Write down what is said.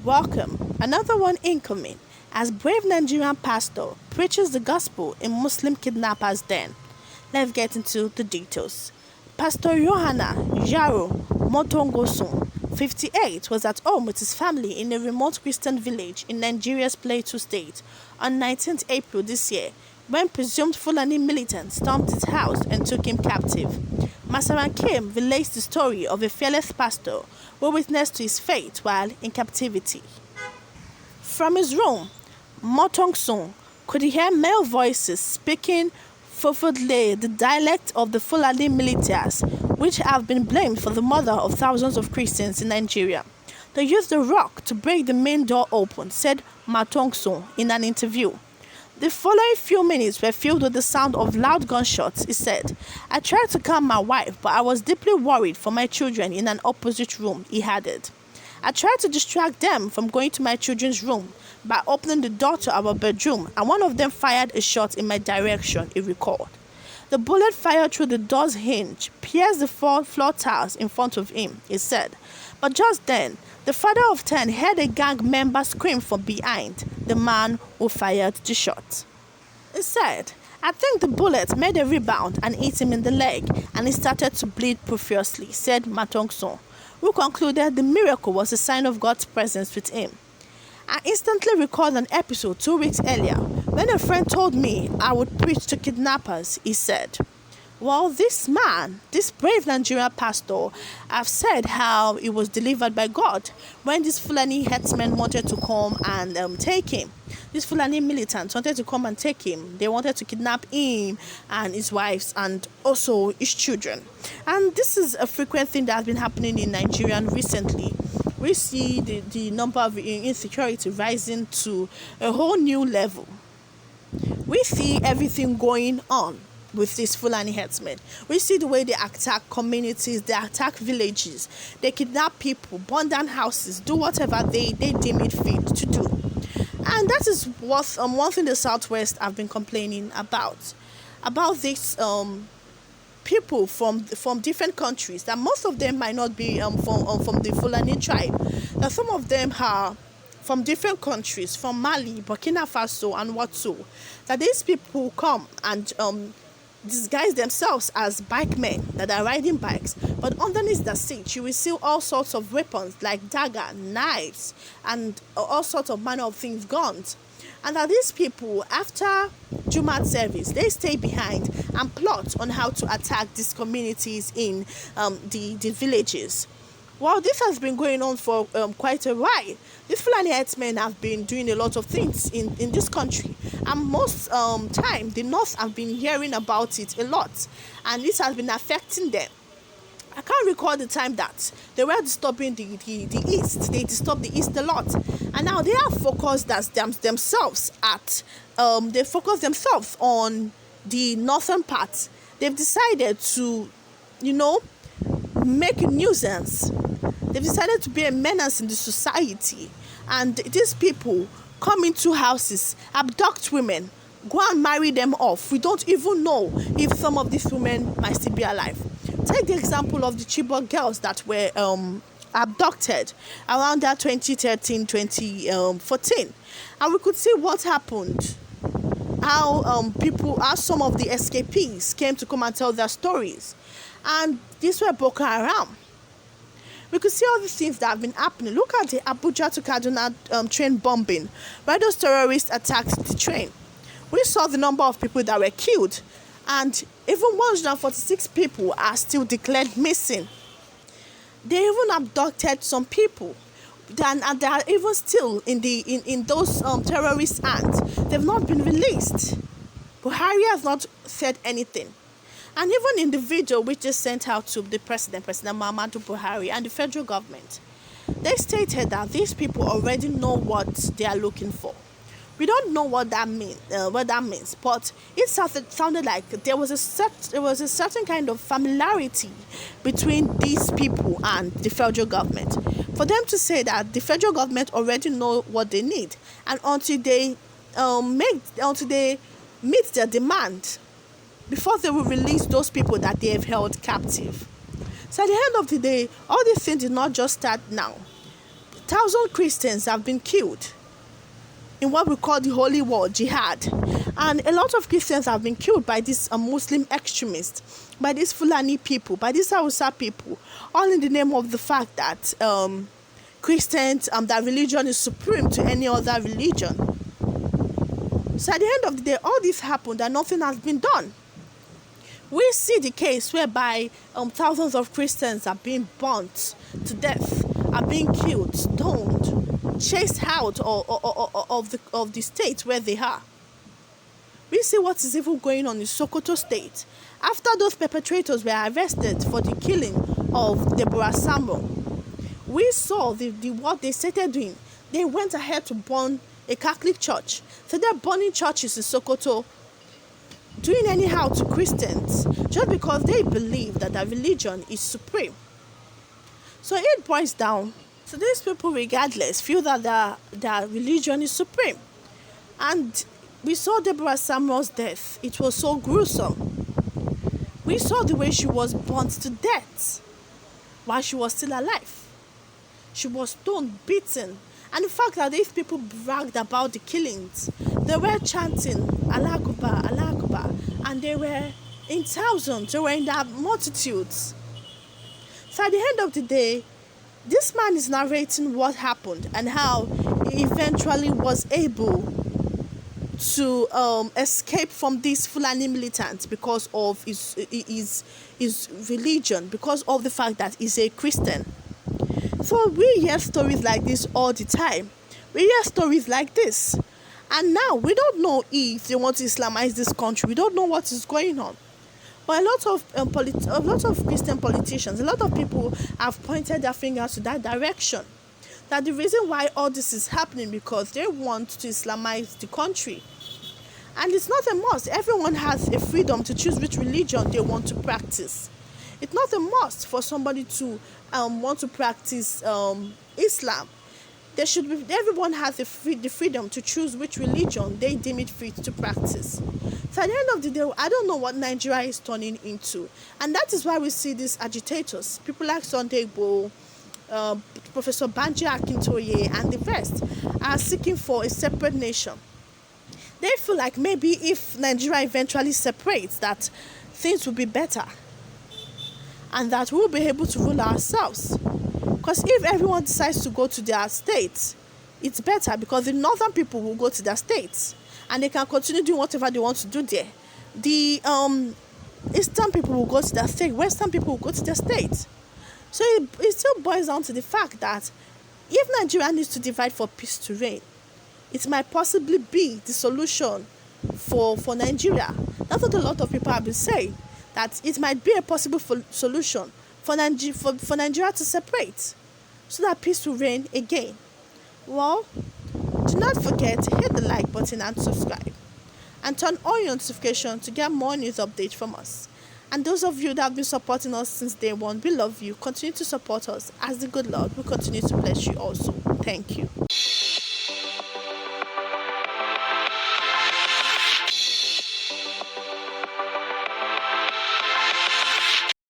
Welcome, another one incoming, as brave Nigerian pastor preaches the gospel in Muslim kidnappers' den. Let's get into the details. Pastor Johanna Jaro Motongosun, 58, was at home with his family in a remote Christian village in Nigeria's Plateau State on 19th April this year when presumed Fulani militants stormed his house and took him captive. Masaran Kim relates the story of a fearless pastor who witnessed to his fate while in captivity. From his room, Motongson could hear male voices speaking Fofodle, the dialect of the Fulani militias, which have been blamed for the murder of thousands of Christians in Nigeria. They used a rock to break the main door open, said Matongson in an interview. The following few minutes were filled with the sound of loud gunshots, he said. I tried to calm my wife, but I was deeply worried for my children in an opposite room, he added. I tried to distract them from going to my children's room by opening the door to our bedroom, and one of them fired a shot in my direction, he recalled. The bullet fired through the door's hinge, pierced the floor tiles in front of him, he said. But just then, the father of 10 heard a gang member scream from behind the man who fired the shot. He said, I think the bullet made a rebound and hit him in the leg, and he started to bleed profusely, said Matongson, who concluded the miracle was a sign of God's presence with him. I instantly recalled an episode 2 weeks earlier when a friend told me I would preach to kidnappers, he said. Well, this brave Nigerian pastor, have said how he was delivered by God when these Fulani herdsmen wanted to come and take him. These Fulani militants wanted to come and take him. They wanted to kidnap him and his wives and also his children. And this is a frequent thing that has been happening in Nigeria recently. We see the number of insecurity rising to a whole new level. We see everything going on with these Fulani herdsmen. We see the way they attack communities, they attack villages, they kidnap people, burn down houses, do whatever they deem it fit to do. And that is what one thing the Southwest have been complaining about these people from different countries, that most of them might not be from the Fulani tribe, that some of them are from different countries, from Mali, Burkina Faso, and Watso, that these people come and disguise themselves as bikemen that are riding bikes, but underneath the seat you will see all sorts of weapons like dagger, knives, and all sorts of manner of things, guns. And that these people, after Jumat service, they stay behind and plot on how to attack these communities in the villages. Well, this has been going on for quite a while. These Fulani herdsmen have been doing a lot of things in this country, and most time the North have been hearing about it a lot, and this has been affecting them. I can't recall the time that they were disturbing the East. They disturbed the East a lot, and now they are focused themselves on the northern part. They've decided to, make a nuisance. They've decided to be a menace in the society, and these people come into houses, abduct women, go and marry them off. We don't even know if some of these women might still be alive. Take the example of the Chibok girls that were abducted around that 2013, 2014, and we could see what happened. How some of the escapees came to come and tell their stories, and these were Boko Haram. We could see all the things that have been happening. Look at the Abuja to Kaduna train bombing, where those terrorists attacked the train. We saw the number of people that were killed, and even 146 people are still declared missing. They even abducted some people, and they are even still in those terrorist hands. They've not been released. Buhari has not said anything. And even in the video which they sent out to the President Muhammadu Buhari and the federal government, they stated that these people already know what they are looking for. We don't know what that means, but it sounded like there was a certain kind of familiarity between these people and the federal government. For them to say that the federal government already know what they need, and until they meet their demand, before they will release those people that they have held captive. So at the end of the day, all these things did not just start now. 1,000 Christians have been killed in what we call the Holy War, jihad. And a lot of Christians have been killed by these Muslim extremists, by these Fulani people, by these Hausa people, all in the name of the fact that Christians, that religion is supreme to any other religion. So at the end of the day, all this happened and nothing has been done. We see the case whereby thousands of Christians are being burnt to death, are being killed, stoned, chased out of the state where they are. We see what is even going on in Sokoto State. After those perpetrators were arrested for the killing of Deborah Samuel, we saw what they started doing. They went ahead to burn a Catholic church. So they're burning churches in Sokoto, doing anyhow to Christians, just because they believe that their religion is supreme. So it boils down. So these people, regardless, feel that their religion is supreme. And we saw Deborah Samuel's death. It was so gruesome. We saw the way she was burnt to death while she was still alive. She was stoned, beaten. And the fact that these people bragged about the killings, they were chanting Allah Akbar, Allah Akbar, and they were in thousands, they were in their multitudes. So at the end of the day, this man is narrating what happened and how he eventually was able to escape from these Fulani militants because of his religion, because of the fact that he's a Christian. So we hear stories like this all the time. We hear stories like this. And now we don't know if they want to Islamize this country. We don't know what is going on. But a lot of Christian politicians, a lot of people have pointed their fingers to that direction. That the reason why all this is happening because they want to Islamize the country. And it's not a must. Everyone has a freedom to choose which religion they want to practice. It's not a must for somebody to want to practice Islam. Everyone has the freedom to choose which religion they deem it fit to practice. So at the end of the day, I don't know what Nigeria is turning into. And that is why we see these agitators, people like Sunday Igboho, Professor Banji Akintoye, and the rest are seeking for a separate nation. They feel like maybe if Nigeria eventually separates, that things will be better. And that we'll be able to rule ourselves. Because if everyone decides to go to their states, it's better because the northern people will go to their states and they can continue doing whatever they want to do there. The eastern people will go to their state, western people will go to their states. So it still boils down to the fact that if Nigeria needs to divide for peace to reign, it might possibly be the solution for Nigeria. That's what a lot of people have been saying, that it might be a possible solution for Nigeria to separate so that peace will reign again. Well, do not forget to hit the like button and subscribe. And turn on your notification to get more news updates from us. And those of you that have been supporting us since day one, we love you. Continue to support us as the good Lord will continue to bless you also. Thank you.